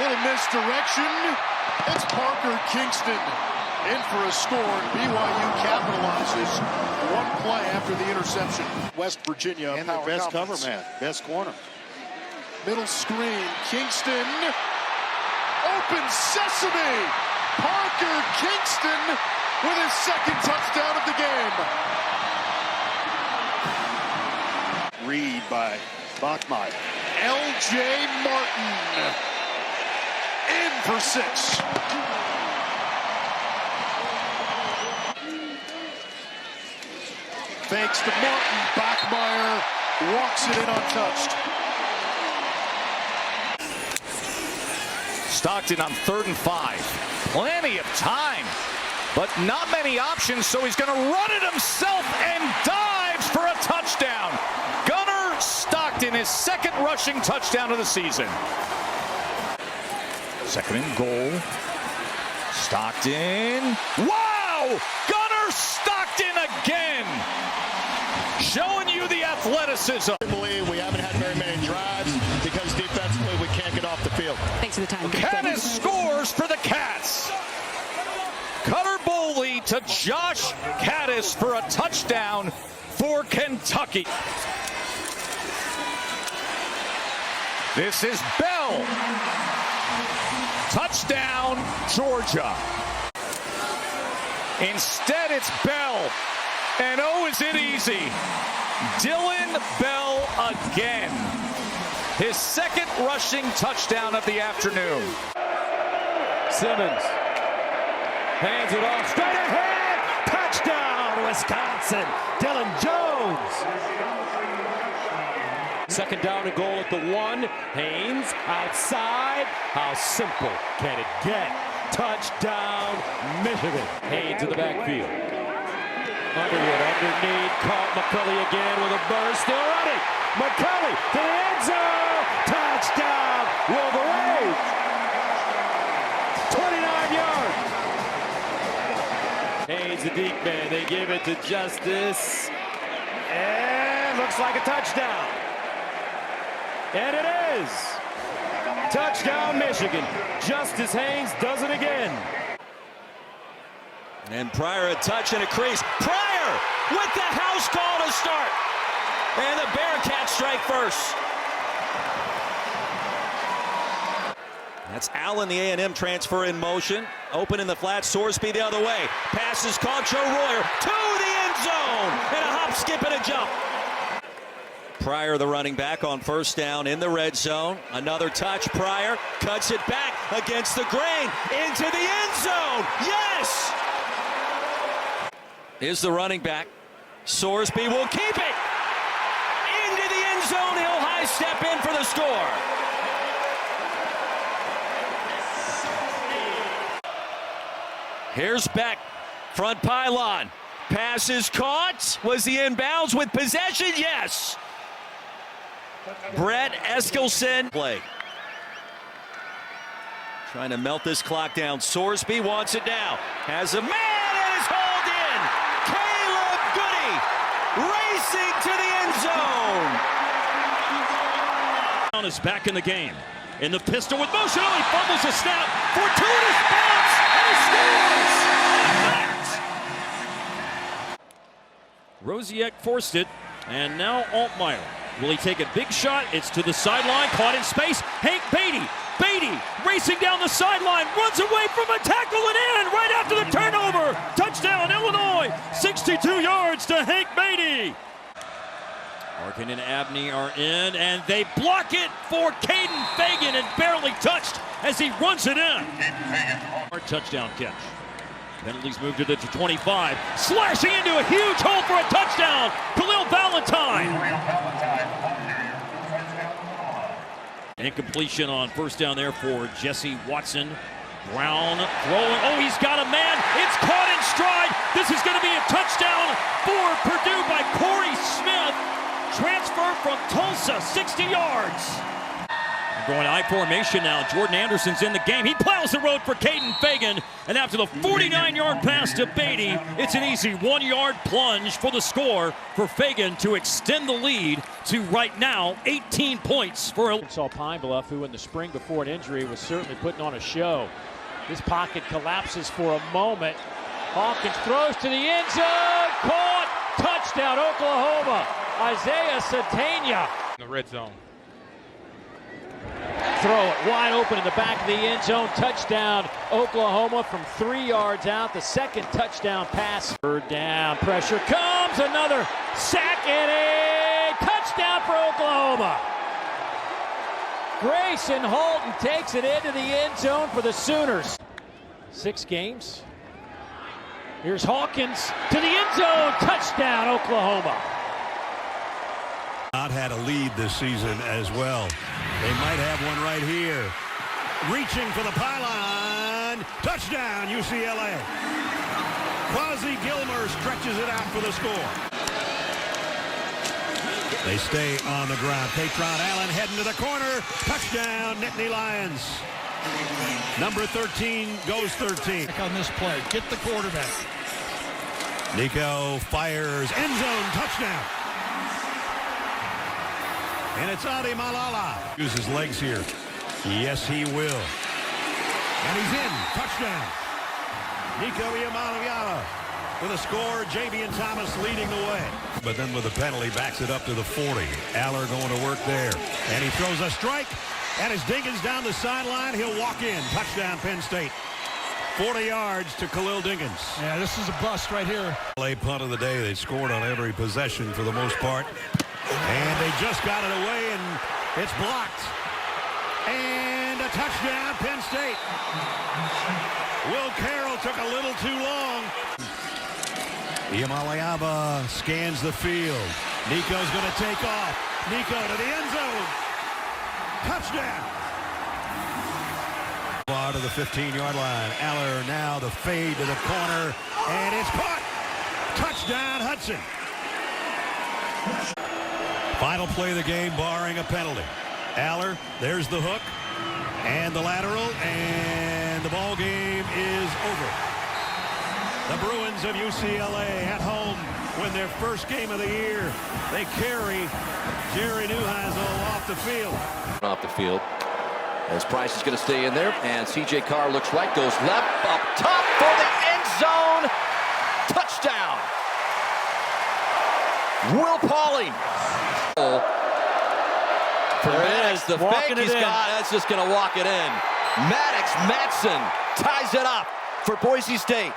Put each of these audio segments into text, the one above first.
Little misdirection. It's Parker Kingston in for a score. BYU capitalizes one play after the interception. West Virginia, and the best cover man, best corner. Middle screen, Kingston. Open sesame. Parker Kingston with his second touchdown of the game. Read by Bachmeier. L.J. Martin in for 6. Fakes to Martin. Bachmeier walks it in untouched. Stockton on 3rd and 5. Plenty of time, but not many options, so he's going to run it himself and dives for a touchdown. Gunnar Stockton, his second rushing touchdown of the season. 2nd and goal. Stockton. Wow! Gunnar Stockton again. Showing you the athleticism. I believe we haven't had very many drives because defensively we can't get off the field. Thanks for the time. Caddis scores for the Cats. Cutter Boley to Josh Caddis for a touchdown for Kentucky. This is Bell. Touchdown, Georgia. Instead, it's Bell. And oh, is it easy. Dylan Bell again. His second rushing touchdown of the afternoon. Simmons hands it off straight ahead. Touchdown, Wisconsin. Dylan Jones. 2nd down and goal at the 1. Haynes outside. How simple can it get? Touchdown, Michigan. Haynes in the backfield. Underwood underneath. Caught McCulley again with a burst. Still running. McCulley to the end zone. Touchdown, Wolverines. 29 yards. Haynes, the deep man. They give it to Justice. And looks like a touchdown. And it is. Touchdown, Michigan. Justice Haynes does it again. And Pryor a touch and a crease. Pryor with the house call to start. And the Bearcats strike first. That's Allen, the A&M transfer in motion. Open in the flat, Sorsby the other way. Pass is caught, Joe Royer to the end zone. And a hop, skip, and a jump. Pryor, the running back, on 1st down in the red zone. Another touch. Pryor cuts it back against the grain. Into the end zone. Yes! Is the running back. Sorsby will keep it. Into the end zone. He'll high step in for the score. Here's Beck. Front pylon. Pass is caught. Was he inbounds with possession? Yes. Brett Eskilson. Play. Trying to melt this clock down. Sorsby wants it now. Has a man and is hauled in. Caleb Goody racing to the end zone. Is back in the game. In the pistol with motion. Oh, he fumbles a snap. Fortuitous bounce. And he scores. Rosiek forced it. And now Altmaier. Will he take a big shot? It's to the sideline, caught in space. Hank Beatty. Beatty racing down the sideline, runs away from a tackle and in right after the turnover. Touchdown, Illinois. 62 yards to Hank Beatty. Arkin and Abney are in, and they block it for Caden Fagan, and barely touched as he runs it in. Touchdown catch. Penalties move to the 25. Slashing into a huge hole for a touchdown. Khalil Valentine. Incompletion on 1st down there for Jesse Watson. Brown throwing. Oh, he's got a man. It's caught in stride. This is going to be a touchdown for Purdue by Corey Smith. Transfer from Tulsa, 60 yards. Going I formation now. Jordan Anderson's in the game. He plows the road for Caden Fagan. And after the 49-yard pass to Beatty, it's an easy 1-yard plunge for the score for Fagan to extend the lead to right now 18 points for Arkansas Pine Bluff, who in the spring before an injury was certainly putting on a show. This pocket collapses for a moment. Hawkins throws to the end zone. Caught. Touchdown, Oklahoma. Isaiah Satania. The red zone. Throw it wide open in the back of the end zone. Touchdown, Oklahoma from 3 yards out. The second touchdown pass. Third down. Pressure comes. Another sack and a touchdown for Oklahoma. Grayson Halton takes it into the end zone for the Sooners. 6 games. Here's Hawkins to the end zone. Touchdown, Oklahoma. Not had a lead this season as well. They might have one right here. Reaching for the pylon. Touchdown, UCLA. Quasi Gilmer stretches it out for the score. They stay on the ground. Katron Allen heading to the corner. Touchdown, Nittany Lions. Number 13 goes 13. On this play, get the quarterback. Nico fires, end zone, touchdown. And it's Adi Malala. Use his legs here. Yes, he will. And he's in, touchdown. Nico Iamaleava with a score. Javian Thomas leading the way. But then with the penalty, backs it up to the 40. Aller going to work there. And he throws a strike. And as Dinkins down the sideline, he'll walk in. Touchdown, Penn State. 40 yards to Khalil Dinkins. Yeah, this is a bust right here. Lay punt of the day. They scored on every possession for the most part. And they just got it away, and it's blocked. And a touchdown, Penn State. Will Carroll took a little too long. Iamaleava scans the field. Nico's going to take off. Nico to the end zone. Touchdown. Far to the 15-yard line. Aller now the fade to the corner, and it's caught. Touchdown, Hudson. Final play of the game, barring a penalty. Aller, there's the hook, and the lateral, and the ball game is over. The Bruins of UCLA at home win their first game of the year. They carry Jerry Neuheisel off the field. Off the field. As Price is going to stay in there, and C.J. Carr looks right, goes left, up top for the end zone. Touchdown. Will Pauling. There it is. The fake he's got, that's just going to walk it in. Maddox Matson ties it up for Boise State.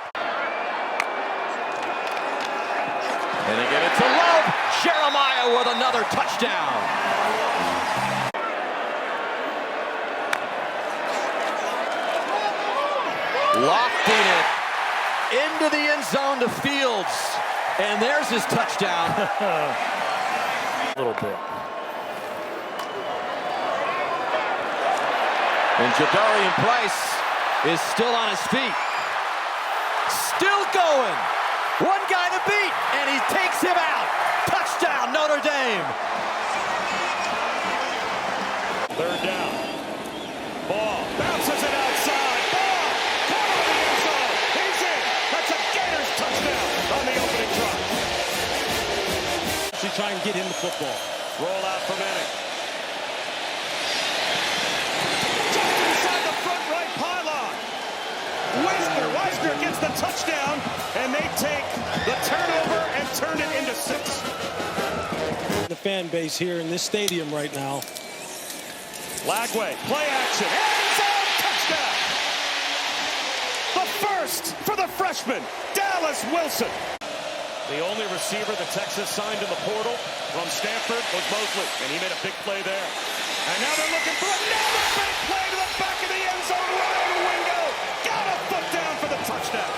And they get it to Love. Jeremiah with another touchdown. Lofting it into the end zone to Fields. And there's his touchdown. A little bit. And Jadarian Price is still on his feet. Still going. One guy to beat, and he takes him out. Touchdown, Notre Dame. Third down. Ball bounces it outside. Ball caught on the end zone. He's in. That's a Gators touchdown on the opening drive. She try and get him the football. Roll out for Manning. Just inside the front right pylon. Weisner gets the touchdown, and they take the turnover and turn it into 6. The fan base here in this stadium right now. Lagway, play action, end zone, touchdown! The first for the freshman, Dallas Wilson. The only receiver the Texas signed in the portal from Stanford was Mosley, and he made a big play there. And now they're looking for another big play to the back of the end zone. Ryan Wingo got a foot down for the touchdown.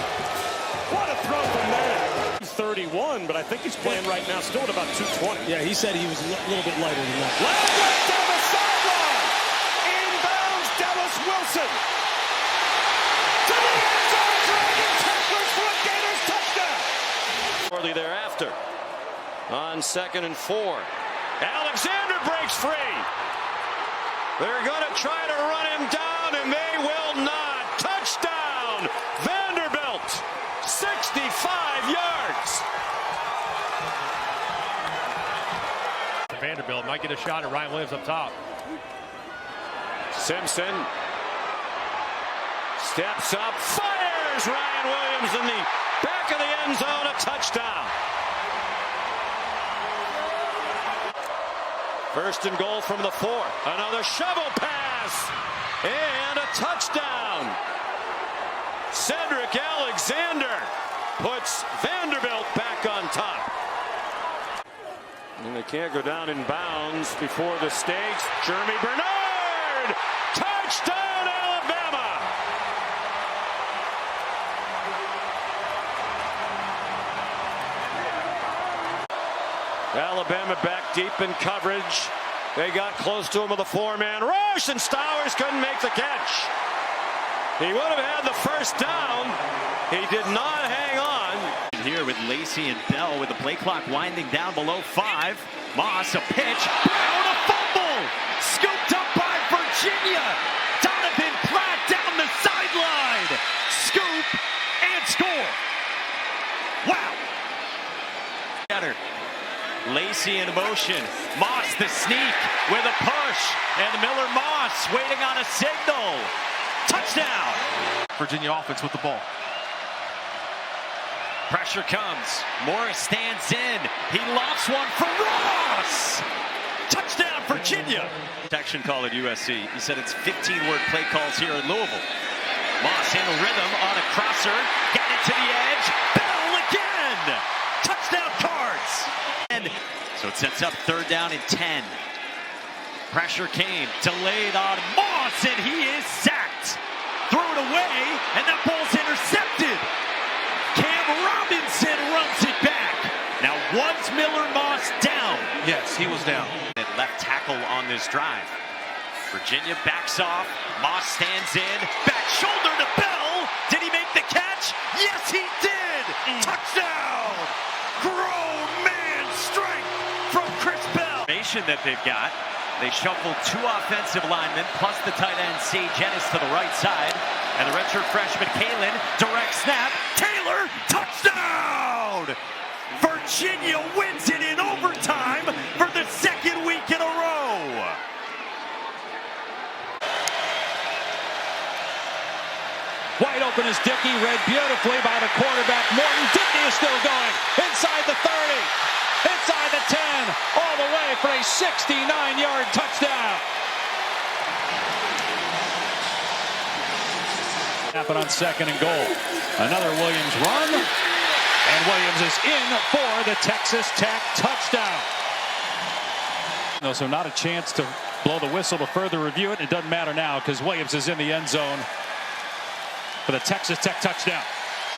What a throw from Manning. 31, but I think he's playing right now still at about 220. Yeah, he said he was a little bit lighter than that. Lagway down the sideline. Inbounds Dallas Wilson. To the end zone, dragging tacklers for a Gators touchdown. Shortly thereafter, on 2nd and 4. Alexander breaks free. They're going to try to run him down, and they will not. Touchdown, Vanderbilt, 65 yards. Vanderbilt might get a shot at Ryan Williams up top. Simpson steps up, fires Ryan Williams in the back of the end zone, a touchdown. First and goal from the 4. Another shovel pass and a touchdown. Cedric Alexander puts Vanderbilt back on top. And they can't go down in bounds before the stakes. Jeremy Bernard, touchdown Alabama. Alabama back deep in coverage. They got close to him with a 4-man rush, and Stowers couldn't make the catch. He would have had the first down. He did not hang on. Here with Lacey and Bell with the play clock winding down below 5. Moss, a pitch. Brown, a fumble. Scooped up by Virginia. Donovan Platt down the sideline. Scoop and score. Wow. Lacey in motion. Moss the sneak with a push. And Miller Moss waiting on a signal. Touchdown. Virginia offense with the ball. Pressure comes. Morris stands in. He lofts one for Ross. Touchdown, Virginia. Protection call at USC. He said it's 15-word play calls here in Louisville. Moss in rhythm on a crosser. Got it to the edge. Bell again. Touchdown Cards. And so it sets up 3rd down and 10. Pressure came. Delayed on Moss, and he is sacked. Threw it away, and that ball's intercepted. Cam Robinson runs it back. Now once Miller Moss down. Yes, he was down. And left tackle on this drive. Virginia backs off. Moss stands in. Back shoulder to Bell. Did he make the catch? Yes, he did. Touchdown. Grown man strength from Chris Bell. That they've got. They shuffled 2 offensive linemen plus the tight end C. Jennis to the right side. And the redshirt freshman Kalen, direct snap. Taylor, touchdown! Virginia wins it in overtime for the 2nd week in a row. Wide open is Dickey, read beautifully by the quarterback. Morton. Dickey is still going. Inside the 30. Inside the 10. All the way for a 69-yard touchdown. Happen on 2nd and goal. Another Williams run. And Williams is in for the Texas Tech touchdown. No, so not a chance to blow the whistle to further review it. It doesn't matter now because Williams is in the end zone for the Texas Tech touchdown.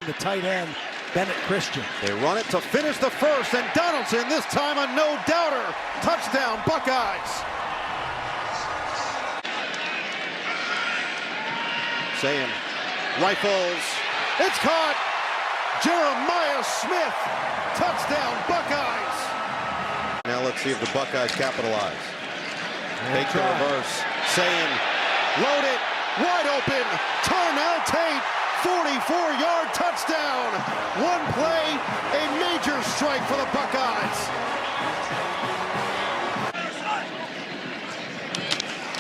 The tight end, Bennett Christian. They run it to finish the first, and Donaldson, this time a no-doubter. Touchdown, Buckeyes. Saying, rifles. It's caught. Jeremiah Smith. Touchdown, Buckeyes. Now let's see if the Buckeyes capitalize. Take the reverse. Saying, load it. Wide open. Tarnell Tate. 44-yard touchdown. One play, a major strike for the Buckeyes.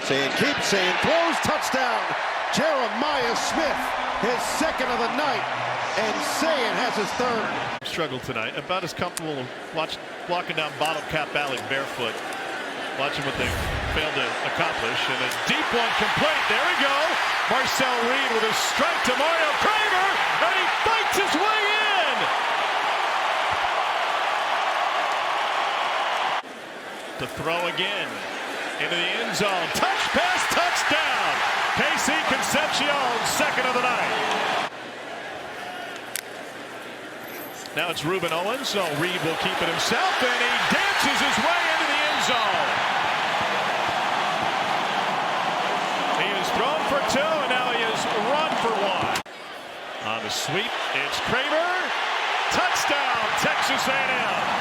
Saying, keeps saying, throws, touchdown. Jeremiah Smith, his 2nd of the night, and Sayin has his 3rd. Struggled tonight. About as comfortable blocking down Bottle Cap Valley barefoot. Watching what they failed to accomplish. And a deep one complete. There we go. Marcel Reed with a strike to Mario Kramer. And he fights his way in. To throw again. Into the end zone. Touch pass, touchdown. KC Concepcion, 2nd of the night. Now it's Ruben Owens, so Reed will keep it himself, and he dances his way into the end zone. He has thrown for 2, and now he has run for 1. On the sweep, it's Kramer. Touchdown, Texas A&M.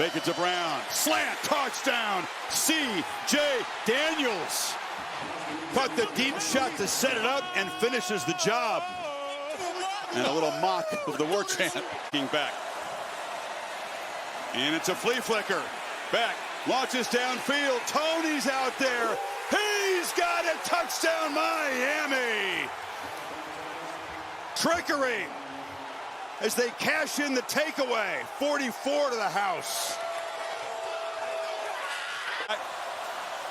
Fake it to Brown. Slant. Touchdown. C.J. Daniels. Caught the deep shot to set it up and finishes the job. And a little mock of the war chant. Back. And it's a flea flicker. Back. Launches downfield. Tony's out there. He's got a touchdown, Miami. Trickery as they cash in the takeaway. 44 to the house.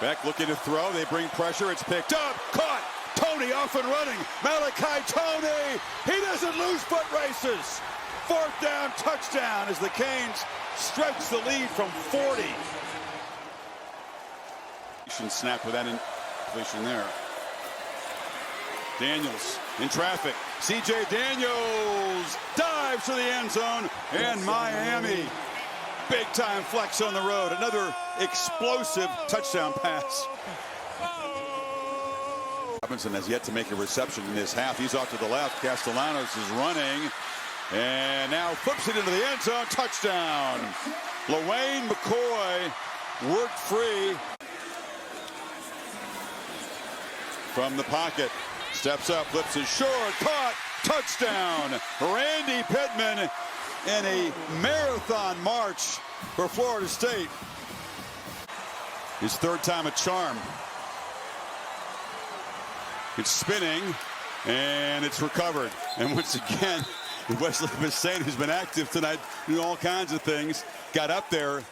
Beck looking to throw. They bring pressure. It's picked up. Caught. Tony off and running. Malachi Tony. He doesn't lose foot races. 4th down, touchdown as the Canes stretch the lead from 40. Snap with that completion there. Daniels in traffic. C.J. Daniels dives to the end zone, and Miami big-time flex on the road. Another explosive touchdown pass. Robinson has yet to make a reception in this half. He's off to the left. Castellanos is running, and now flips it into the end zone. Touchdown. LaWayne McCoy worked free from the pocket. Steps up, flips it short, caught, touchdown. Randy Pittman in a marathon march for Florida State. His 3rd time a charm. It's spinning, and it's recovered. And once again, Wesley Bissain, who's been active tonight, doing all kinds of things, got up there.